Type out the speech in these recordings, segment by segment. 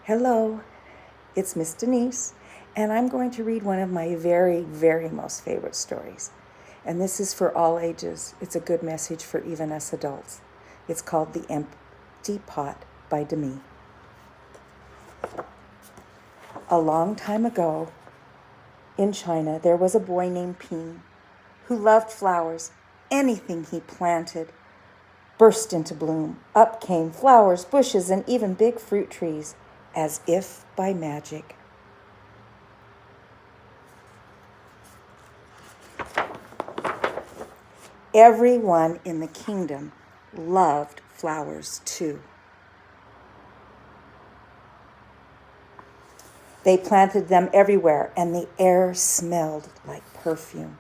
Hello, it's Miss Denise, and I'm going to read one of my very, very most favorite stories. And this is for all ages. It's a good message for even us adults. It's called The Empty Pot by Demi. A long time ago, in China, there was a boy named Ping who loved flowers. Anything he planted burst into bloom. Up came flowers, bushes, and even big fruit trees, as if by magic. Everyone in the kingdom loved flowers too. They planted them everywhere, and the air smelled like perfume.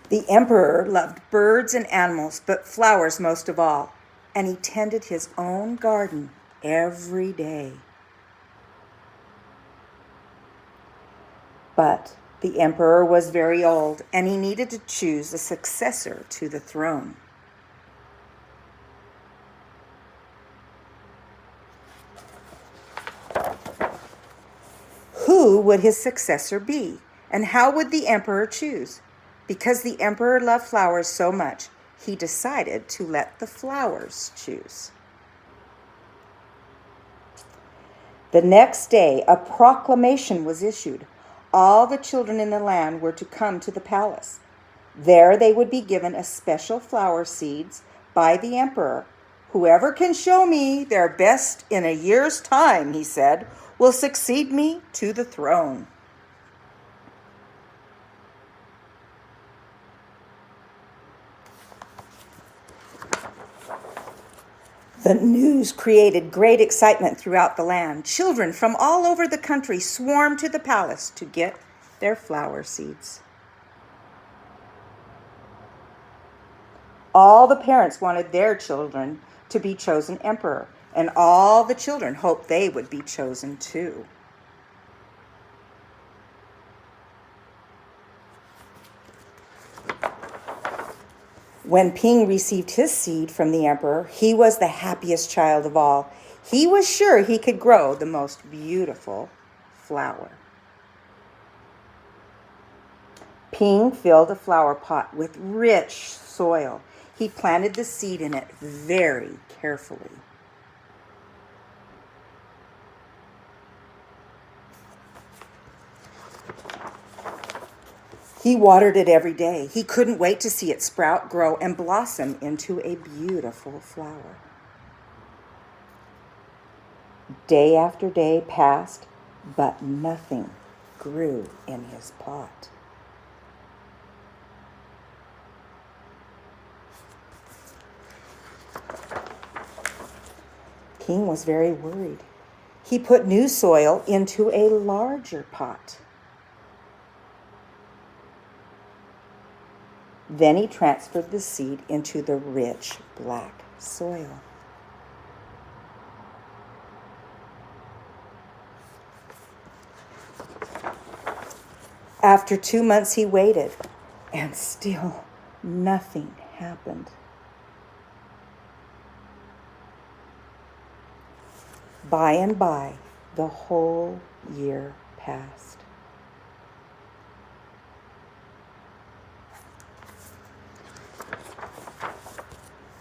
The emperor loved birds and animals, but flowers most of all, and he tended his own garden every day. But the emperor was very old, and he needed to choose a successor to the throne. Who would his successor be, and how would the emperor choose? Because the emperor loved flowers so much, he decided to let the flowers choose. The next day, a proclamation was issued. All the children in the land were to come to the palace. There they would be given a special flower seeds by the emperor. Whoever can show me their best in a year's time, he said, will succeed me to the throne. The news created great excitement throughout the land. Children from all over the country swarmed to the palace to get their flower seeds. All the parents wanted their children to be chosen emperor, and all the children hoped they would be chosen too. When Ping received his seed from the emperor, he was the happiest child of all. He was sure he could grow the most beautiful flower. Ping filled a flower pot with rich soil. He planted the seed in it very carefully. He watered it every day. He couldn't wait to see it sprout, grow, and blossom into a beautiful flower. Day after day passed, but nothing grew in his pot. Ping was very worried. He put new soil into a larger pot. Then he transferred the seed into the rich black soil. After 2 months he waited, and still nothing happened. By and by, the whole year passed.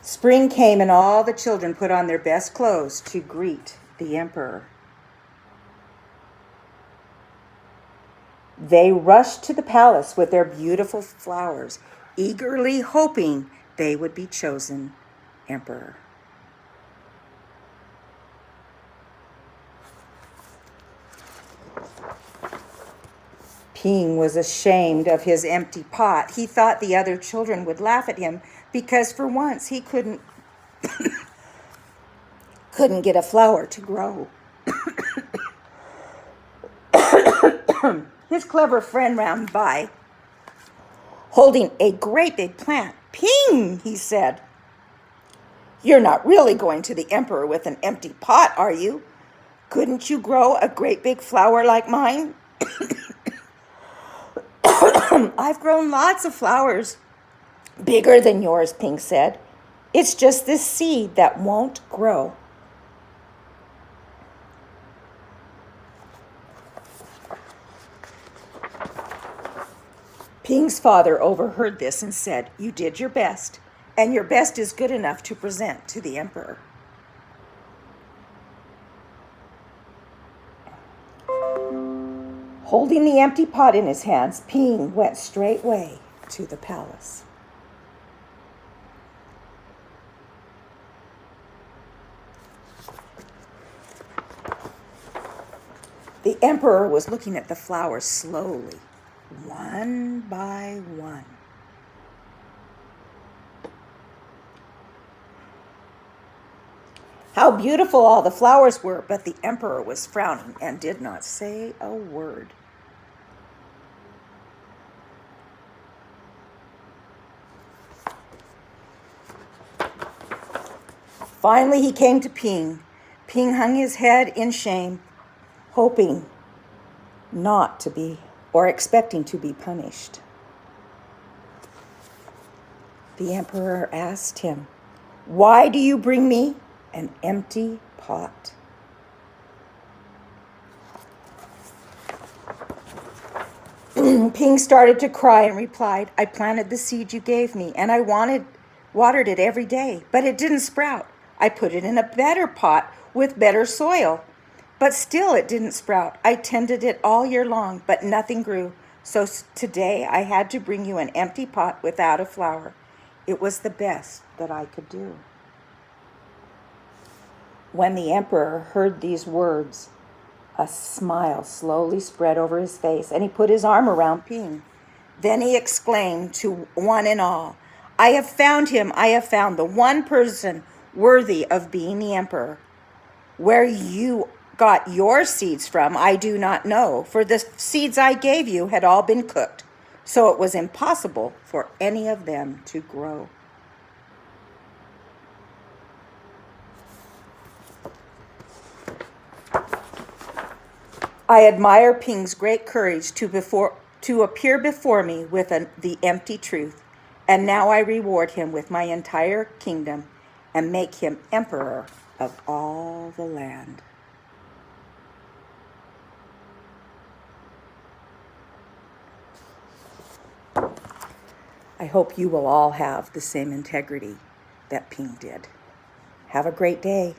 Spring came, and all the children put on their best clothes to greet the emperor. They rushed to the palace with their beautiful flowers, eagerly hoping they would be chosen emperor. Ping was ashamed of his empty pot. He thought the other children would laugh at him because for once he couldn't get a flower to grow. His clever friend ran by, holding a great big plant. "Ping," he said, "you're not really going to the emperor with an empty pot, are you? Couldn't you grow a great big flower like mine?" "I've grown lots of flowers Bigger than yours, Ping said. It's just this seed that won't grow. Ping's father overheard this and said, "You did your best, and your best is good enough to present to the emperor." Holding the empty pot in his hands, Ping went straightway to the palace. The emperor was looking at the flowers slowly, one by one. How beautiful all the flowers were, but the emperor was frowning and did not say a word. Finally, he came to Ping. Ping hung his head in shame, hoping not to be, or expecting to be punished. The emperor asked him, "Why do you bring me an empty pot?" Ping started to cry and replied, "I planted the seed you gave me, and I watered it every day, but it didn't sprout. I put it in a better pot with better soil, but still it didn't sprout. I tended it all year long, but nothing grew. So today I had to bring you an empty pot without a flower. It was the best that I could do." When the emperor heard these words, a smile slowly spread over his face, and he put his arm around Ping. Then he exclaimed to one and all, "I have found him. I have found the one person worthy of being the emperor. Where you got your seeds from, I do not know, for the seeds I gave you had all been cooked, so it was impossible for any of them to grow." I admire Ping's great courage to appear before me with the empty truth, and now I reward him with my entire kingdom and make him emperor of all the land. I hope you will all have the same integrity that Ping did. Have a great day.